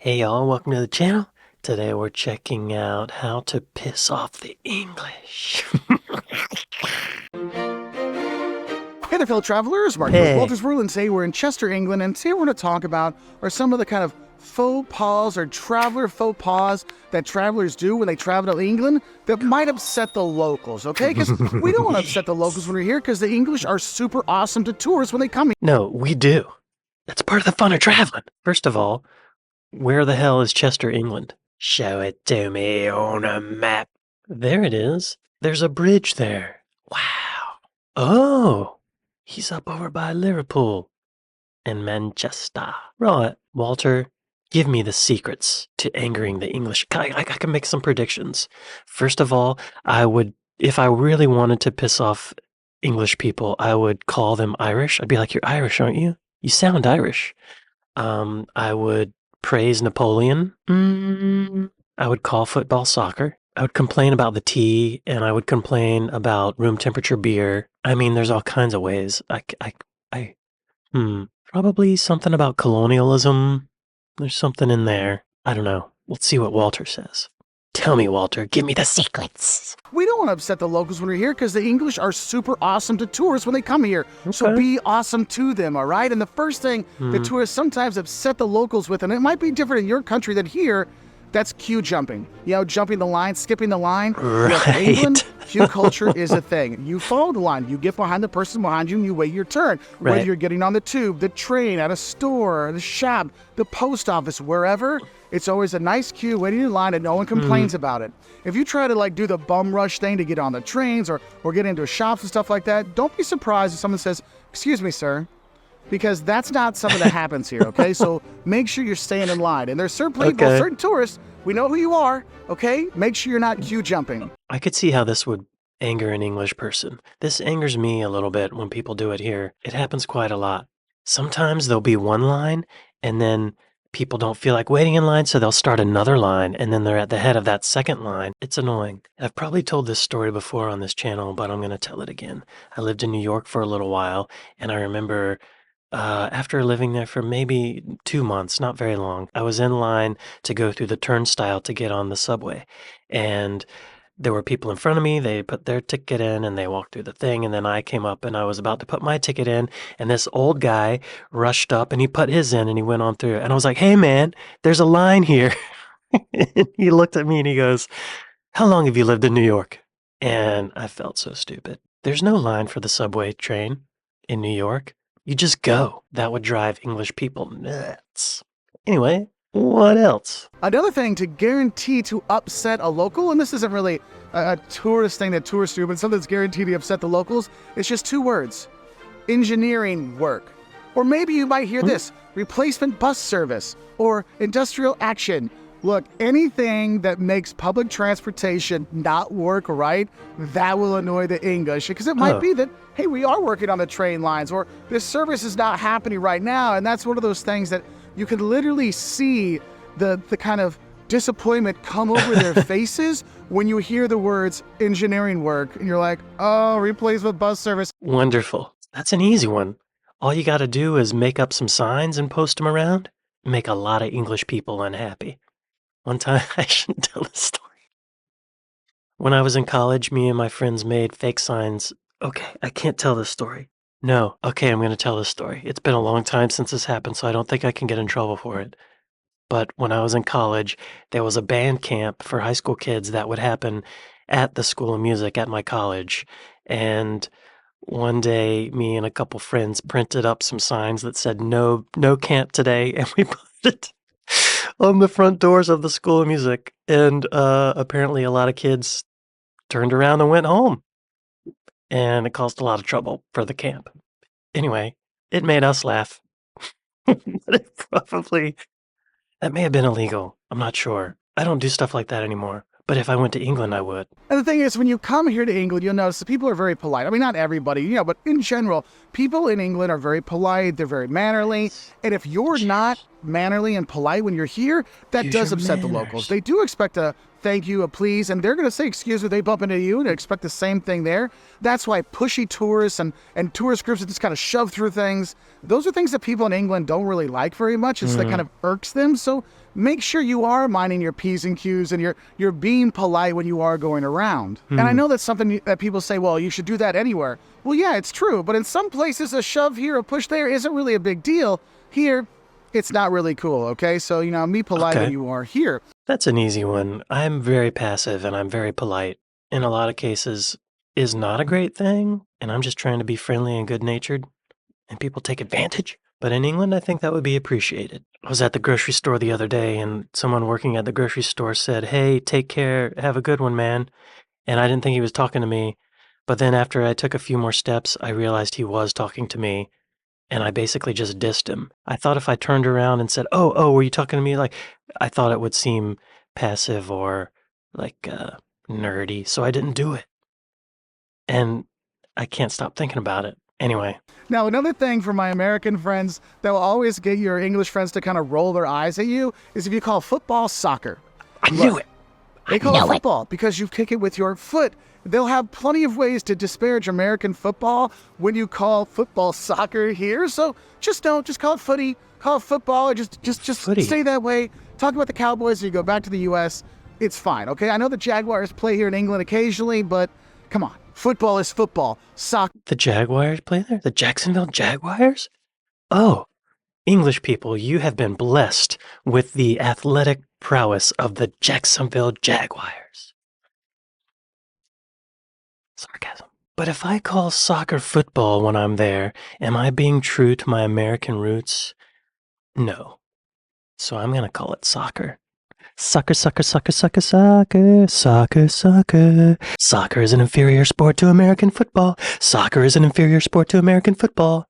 Hey y'all, welcome to the channel. Today we're checking out how to piss off the English. Hey there, fellow travelers. Mark here with Walter's World, and today we're in Chester, England, and today we're going to talk about some of the kind of faux pas or traveler faux pas that travelers do when they travel to England that might upset the locals, okay? Because we don't want to upset the locals when we're here because the English are super awesome to tourists when they come here. No, we do. That's part of the fun of traveling. First of all, where the hell is Chester, England? Show it to me on a map. There it is. There's a bridge there. Wow. Oh, he's up over by Liverpool and Manchester. Right, Walter, give me the secrets to angering the English. I can make some predictions. First of all, if I really wanted to piss off English people, I would call them Irish. I'd be like, "You're Irish, aren't you? You sound Irish." I would praise Napoleon. I would call football soccer. I would complain about the tea, and I would complain about room temperature beer. I mean, there's all kinds of ways. Probably something about colonialism. There's something in there. I don't know. Let's see what Walter says. Tell me, Walter. Give me the secrets. We don't want to upset the locals when we're here because the English are super awesome to tourists when they come here. Okay. So be awesome to them, all right? And the first thing the tourists sometimes upset the locals with, and it might be different in your country than here, that's queue jumping. You know, jumping the line, skipping the line. Right. In England, queue culture is a thing. You follow the line. You get behind the person behind you and you wait your turn. Right. Whether you're getting on the tube, the train, at a store, the shop, the post office, wherever, it's always a nice queue waiting in line and no one complains about it. If you try to do the bum rush thing to get on the trains or get into shops and stuff like that, don't be surprised if someone says, "Excuse me, sir," because that's not something that happens here, okay? So make sure you're staying in line. And there's certain people, certain tourists, we know who you are, okay? Make sure you're not queue jumping. I could see how this would anger an English person. This angers me a little bit when people do it here. It happens quite a lot. Sometimes there'll be one line and then people don't feel like waiting in line, so they'll start another line, and then they're at the head of that second line. It's annoying. I've probably told this story before on this channel, but I'm going to tell it again. I lived in New York for a little while, and I remember after living there for maybe 2 months, not very long, I was in line to go through the turnstile to get on the subway, and there were people in front of me. They put their ticket in and they walked through the thing, and then I came up and I was about to put my ticket in, and this old guy rushed up and he put his in and he went on through, and I was like, "Hey man, there's a line here." And he looked at me and he goes, "How long have you lived in New York?" And I felt so stupid. There's no line for the subway train in New York. You just go. That would drive English people nuts. Anyway, what else? Another thing to guarantee to upset a local, and this isn't really a tourist thing that tourists do, but something that's guaranteed to upset the locals, it's just 2 words: engineering work. Or maybe you might hear this: replacement bus service, or industrial action. Look, anything that makes public transportation not work right, that will annoy the English. Because it might be that, hey, we are working on the train lines, or this service is not happening right now. And that's one of those things that you can literally see the kind of disappointment come over their faces when you hear the words engineering work. And you're like, oh, replacement bus service. Wonderful. That's an easy one. All you got to do is make up some signs and post them around. Make a lot of English people unhappy. One time, I shouldn't tell this story. When I was in college, me and my friends made fake signs. Okay, I can't tell this story. No, okay, I'm going to tell this story. It's been a long time since this happened, so I don't think I can get in trouble for it. But when I was in college, there was a band camp for high school kids that would happen at the School of Music at my college. And one day, me and a couple friends printed up some signs that said, no camp today, and we put it on the front doors of the School of Music. And apparently a lot of kids turned around and went home. And it caused a lot of trouble for the camp. Anyway, it made us laugh. But that may have been illegal. I'm not sure. I don't do stuff like that anymore. But if I went to England, I would. And the thing is, when you come here to England, you'll notice that people are very polite. I mean, not everybody, but in general, people in England are very polite. They're very mannerly. And if you're not, mannerly and polite when you're here, that Use does your upset the locals. manners. They do expect a thank you, a please, and they're going to say excuse me if they bump into you and expect the same thing there. That's why pushy tourists and tourist groups that just kind of shove through things, those are things that people in England don't really like very much. It's that kind of irks them. So make sure you are minding your P's and Q's and you're being polite when you are going around. And I know that's something that people say, well, you should do that anywhere. Well, yeah, it's true. But in some places, a shove here, a push there isn't really a big deal. Here, it's not really cool, okay? So, be polite when you are here. That's an easy one. I'm very passive and I'm very polite. In a lot of cases, is not a great thing, and I'm just trying to be friendly and good-natured, and people take advantage. But in England, I think that would be appreciated. I was at the grocery store the other day, and someone working at the grocery store said, "Hey, take care, have a good one, man." And I didn't think he was talking to me, but then after I took a few more steps, I realized he was talking to me, and I basically just dissed him. I thought if I turned around and said, "Oh, were you talking to me?" Like, I thought it would seem passive or like nerdy, so I didn't do it. And I can't stop thinking about it. Anyway, Now, another thing for my American friends that will always get your English friends to kind of roll their eyes at you is if you call football soccer. I knew it. They call it football because you kick it with your foot. They'll have plenty of ways to disparage American football when you call football soccer here. So just don't. Just call it footy. Call it football. Or just Footy. stay that way. Talk about the Cowboys and you go back to the U.S. It's fine, okay? I know the Jaguars play here in England occasionally, but come on. Football is football. Soccer. The Jaguars play there? The Jacksonville Jaguars? Oh, English people, you have been blessed with the athletic prowess of the Jacksonville Jaguars. Sarcasm. But if I call soccer football when I'm there, am I being true to my American roots? No. So I'm going to call it soccer. Soccer, soccer, soccer, soccer, soccer, soccer, soccer. Soccer is an inferior sport to American football. Soccer is an inferior sport to American football.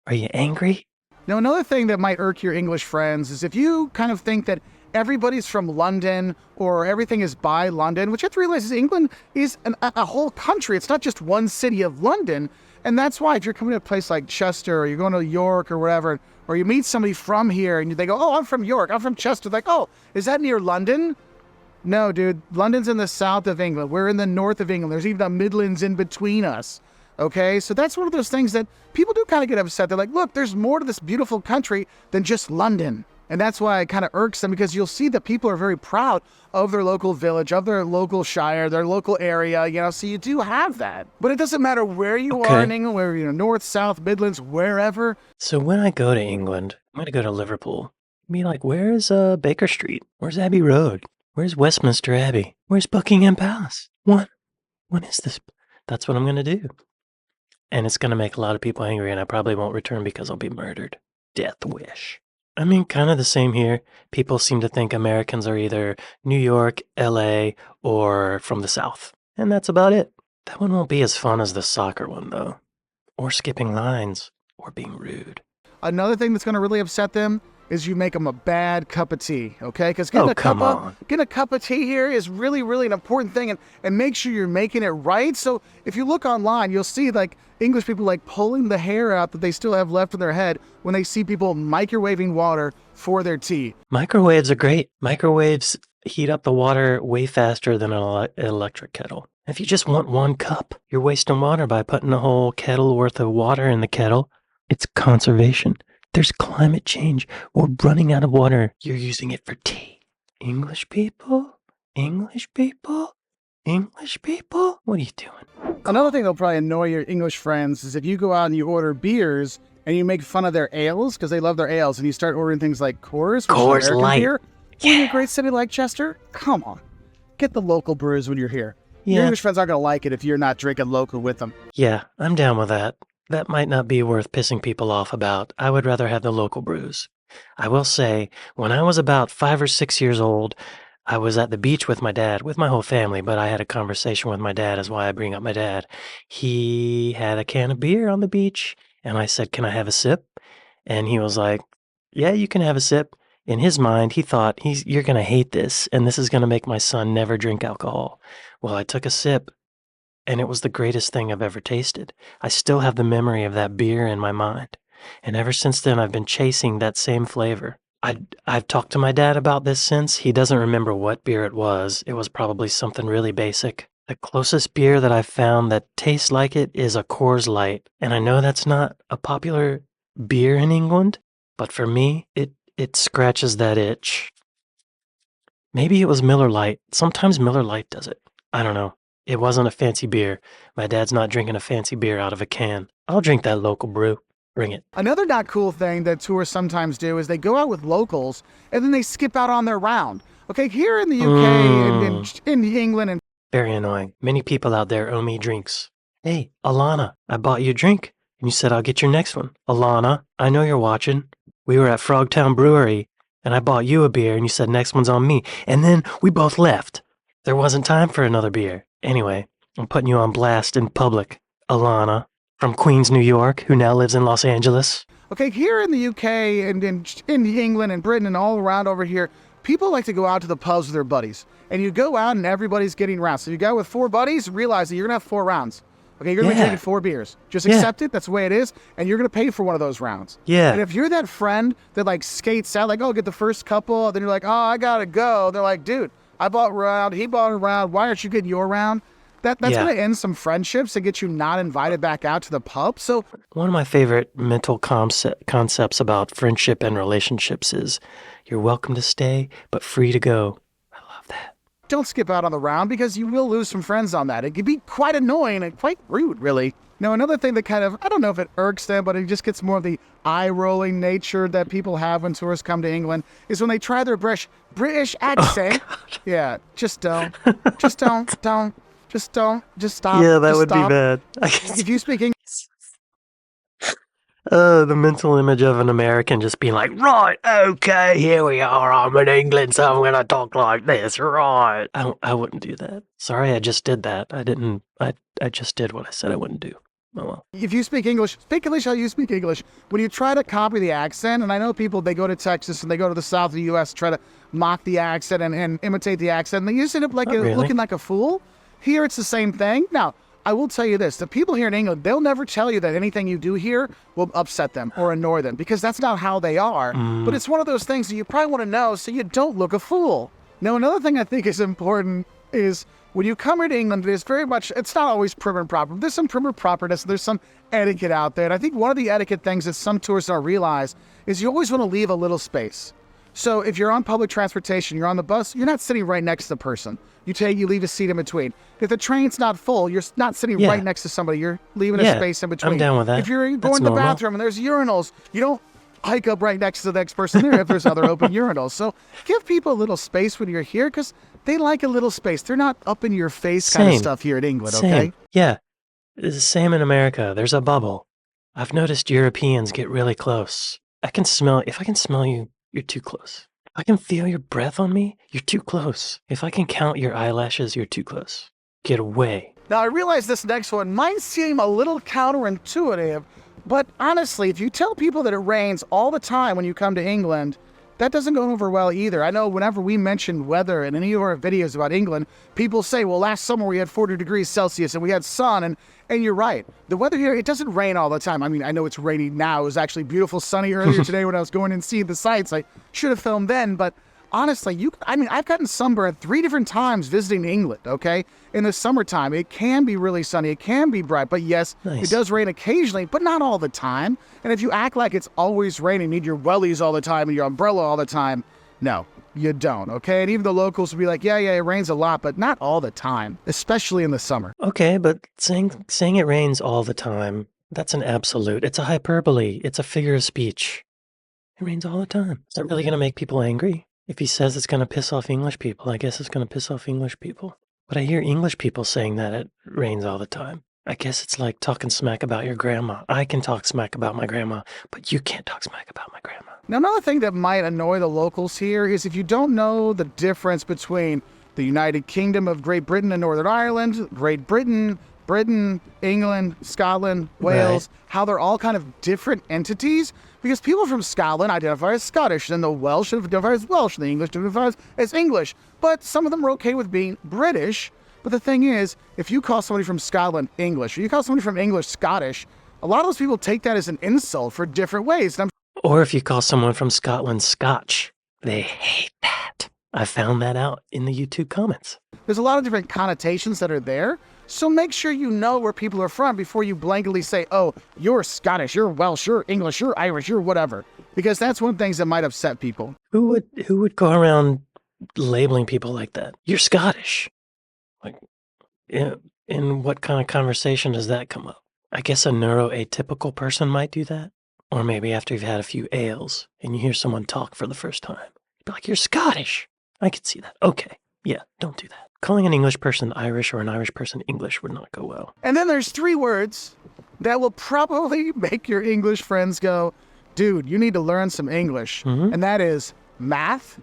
Are you angry? Now, another thing that might irk your English friends is if you kind of think that everybody's from London or everything is by London, which you have to realize is England is a whole country. It's not just one city of London. And that's why if you're coming to a place like Chester or you're going to York or wherever, or you meet somebody from here and they go, "Oh, I'm from York, I'm from Chester." Like, "Oh, is that near London?" No, dude. London's in the south of England. We're in the north of England. There's even the Midlands in between us. Okay, so that's one of those things that people do kind of get upset. They're like, "Look, there's more to this beautiful country than just London." And that's why it kind of irks them because you'll see that people are very proud of their local village, of their local shire, their local area, so you do have that. But it doesn't matter where you are in England, where, north, south, Midlands, wherever. So when I go to England, I'm going to go to Liverpool. Be like, where's Baker Street? Where's Abbey Road? Where's Westminster Abbey? Where's Buckingham Palace? What is this? That's what I'm going to do. And it's going to make a lot of people angry, and I probably won't return because I'll be murdered. Death wish. I mean, kind of the same here. People seem to think Americans are either New York, LA, or from the South. And that's about it. That one won't be as fun as the soccer one, though. Or skipping lines. Or being rude. Another thing that's going to really upset them is you make them a bad cup of tea, okay? Because getting a cup of tea here is really, really an important thing, and make sure you're making it right. So if you look online, you'll see like English people like pulling the hair out that they still have left in their head when they see people microwaving water for their tea. Microwaves are great. Microwaves heat up the water way faster than an electric kettle. If you just want one cup, you're wasting water by putting a whole kettle worth of water in the kettle. It's conservation. There's climate change. We're running out of water. You're using it for tea. English people? English people? English people? What are you doing? Another thing that'll probably annoy your English friends is if you go out and you order beers and you make fun of their ales because they love their ales and you start ordering things like Coors, Coors Light. Beer. In a great city like Chester, come on. Get the local brews when you're here. Your English friends aren't going to like it if you're not drinking local with them. Yeah, I'm down with that. That might not be worth pissing people off about. I would rather have the local brews. I will say, when I was about 5 or 6 years old, I was at the beach with my dad, with my whole family, but I had a conversation with my dad, is why I bring up my dad. He had a can of beer on the beach, and I said, "Can I have a sip?" And he was like, "Yeah, you can have a sip." In his mind, he thought, you're going to hate this, and this is going to make my son never drink alcohol. Well, I took a sip, and it was the greatest thing I've ever tasted. I still have the memory of that beer in my mind. And ever since then, I've been chasing that same flavor. I've talked to my dad about this since. He doesn't remember what beer it was. It was probably something really basic. The closest beer that I've found that tastes like it is a Coors Light. And I know that's not a popular beer in England, but for me, it scratches that itch. Maybe it was Miller Lite. Sometimes Miller Lite does it. I don't know. It wasn't a fancy beer. My dad's not drinking a fancy beer out of a can. I'll drink that local brew. Bring it. Another not cool thing that tourists sometimes do is they go out with locals and then they skip out on their round. Okay, here in the UK and in England and Very annoying. Many people out there owe me drinks. Hey, Alana, I bought you a drink, and you said I'll get your next one. Alana, I know you're watching. We were at Frogtown Brewery, and I bought you a beer, and you said next one's on me. And then we both left. There wasn't time for another beer. Anyway, I'm putting you on blast in public. Alana, from Queens, New York, who now lives in Los Angeles. okay, here in the UK and in England and Britain and all around over here, people like to go out to the pubs with their buddies. And you go out and everybody's getting rounds. So you go with 4 buddies, realize that you're going to have 4 rounds. Okay, you're going to be drinking 4 beers. Just accept it. That's the way it is. And you're going to pay for one of those rounds. Yeah. And if you're that friend that like skates out, like, oh, get the first couple, then you're like, oh, I got to go. They're like, dude, I bought a round. He bought a round. Why aren't you getting your round? That's going to end some friendships and get you not invited back out to the pub. So one of my favorite mental concepts about friendship and relationships is you're welcome to stay, but free to go. I love that. don't skip out on the round because you will lose some friends on that. It can be quite annoying and quite rude, really. Now, another thing that kind of, I don't know if it irks them, but it just gets more of the eye-rolling nature that people have when tourists come to England is when they try their British accent. Oh, yeah, just don't. Just don't. Just stop. Yeah, that just would stop. be bad. If you speak English, The mental image of an American just being like, right, okay, here we are, I'm in England, so I'm going to talk like this, right. I wouldn't do that. Sorry, I just did that. I just did what I said I wouldn't do. Oh well. if you speak English how you speak English. When you try to copy the accent, and I know people, they go to Texas and they go to the south of the U.S. to try to mock the accent and imitate the accent, and they just end up looking like a fool. Here, it's the same thing. Now, I will tell you this. The people here in England, they'll never tell you that anything you do here will upset them or annoy them because that's not how they are. But it's one of those things that you probably want to know so you don't look a fool. Now, another thing I think is important is when you come here to England, there's very much, it's not always prim and proper. There's some prim and properness. There's some etiquette out there. And I think one of the etiquette things that some tourists don't realize is you always want to leave a little space. So if you're on public transportation, you're on the bus, you're not sitting right next to the person. You leave a seat in between. If the train's not full, you're not sitting right next to somebody. You're leaving a space in between. I'm down with that. If you're going to the bathroom and there's urinals, you don't hike up right next to the next person there if there's other open urinals. So give people a little space when you're here because they like a little space. They're not up in your face kind of stuff here in England, okay? Yeah. It's the same in America. There's a bubble. I've noticed Europeans get really close. If I can smell you, you're too close. If I can feel your breath on me, you're too close. If I can count your eyelashes, you're too close. Get away. Now, I realize this next one might seem a little counterintuitive, but honestly, if you tell people that it rains all the time when you come to England, that doesn't go over well either. I know whenever we mention weather in any of our videos about England, people say, well, last summer we had 40 degrees Celsius and we had sun, and you're right. The weather here, it doesn't rain all the time. I mean, I know it's raining now. It was actually beautiful sunny earlier today when I was going and seeing the sights. I should have filmed then, but honestly, I've gotten sunburned 3 different times visiting England, okay? In the summertime, it can be really sunny. It can be bright, but yes, It does rain occasionally, but not all the time. And if you act like it's always raining, need your wellies all the time and your umbrella all the time, no, you don't, okay? And even the locals will be like, yeah, it rains a lot, but not all the time, especially in the summer. Okay, but saying it rains all the time, that's an absolute. It's a hyperbole. It's a figure of speech. It rains all the time. Is that really going to make people angry? If he says it's going to piss off English people, I guess it's going to piss off English people. But I hear English people saying that it rains all the time. I guess it's like talking smack about your grandma. I can talk smack about my grandma, but you can't talk smack about my grandma. Now, another thing that might annoy the locals here is if you don't know the difference between the United Kingdom of Great Britain and Northern Ireland, Great Britain, England, Scotland, Wales, how they're all kind of different entities, because people from Scotland identify as Scottish, and the Welsh identify as Welsh, and the English identify as English. But some of them are okay with being British. But the thing is, if you call somebody from Scotland English, or you call somebody from English Scottish, A lot of those people take that as an insult for different ways. And Or if you call someone from Scotland Scotch, they hate that. I found that out in the YouTube comments. there's a lot of different connotations that are there. So make sure you know where people are from before you blanketly say, oh, you're Scottish, you're Welsh, you're English, you're Irish, you're whatever. Because that's one of the things that might upset people. Who would go around labeling people like that? You're Scottish. Like, in what kind of conversation does that come up? I guess a neuroatypical person might do that. Or maybe after you've had a few ales and you hear someone talk for the first time. You'd be like, you're Scottish. I could see that. Okay. Yeah, don't do that. Calling an English person Irish or an Irish person English would not go well. And then there's 3 words that will probably make your English friends go, dude, you need to learn some English. And that is math,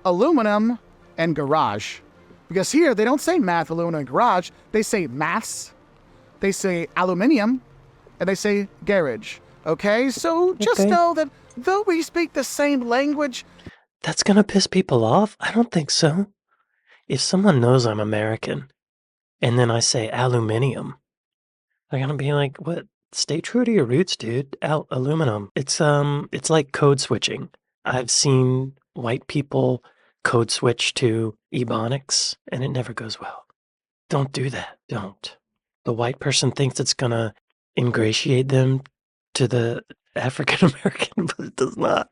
aluminum, and garage. Because here they don't say math, aluminum, and garage. They say maths, they say aluminium, and they say garage. Okay? So just know that though we speak the same language... That's gonna piss people off? I don't think so. If someone knows I'm American, and then I say aluminium, they're gonna be like, what? Stay true to your roots, dude. Aluminum. It's like code switching. I've seen white people code switch to Ebonics, and it never goes well. Don't do that. Don't. The white person thinks it's gonna ingratiate them to the African American, but it does not.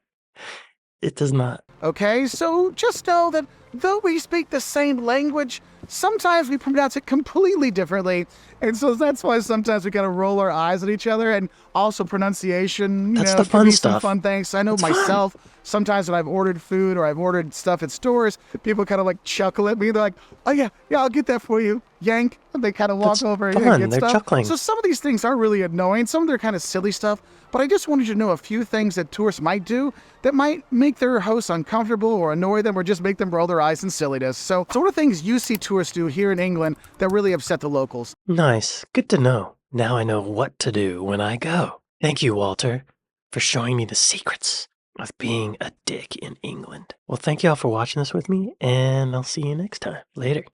It does not. Okay, so just know that though we speak the same language, sometimes we pronounce it completely differently. And so that's why sometimes we gotta roll our eyes at each other. And also pronunciation, That's the can fun be stuff. some fun things. I know It's myself, sometimes when I've ordered food or I've ordered stuff at stores, people kind of like chuckle at me. They're like, oh yeah, I'll get that for you. Yank. And they kind of walk That's over fun. and get They're stuff. chuckling. So some of these things are really annoying. Some of them are kind of silly stuff. But I just wanted you to know a few things that tourists might do that might make their hosts uncomfortable or annoy them or just make them roll their eyes in silliness. So what are things you see tourists do here in England that really upset the locals? Nice. Good to know. Now I know what to do when I go. Thank you, Walter, for showing me the secrets of being a dick in England. Well, thank you all for watching this with me, and I'll see you next time. Later.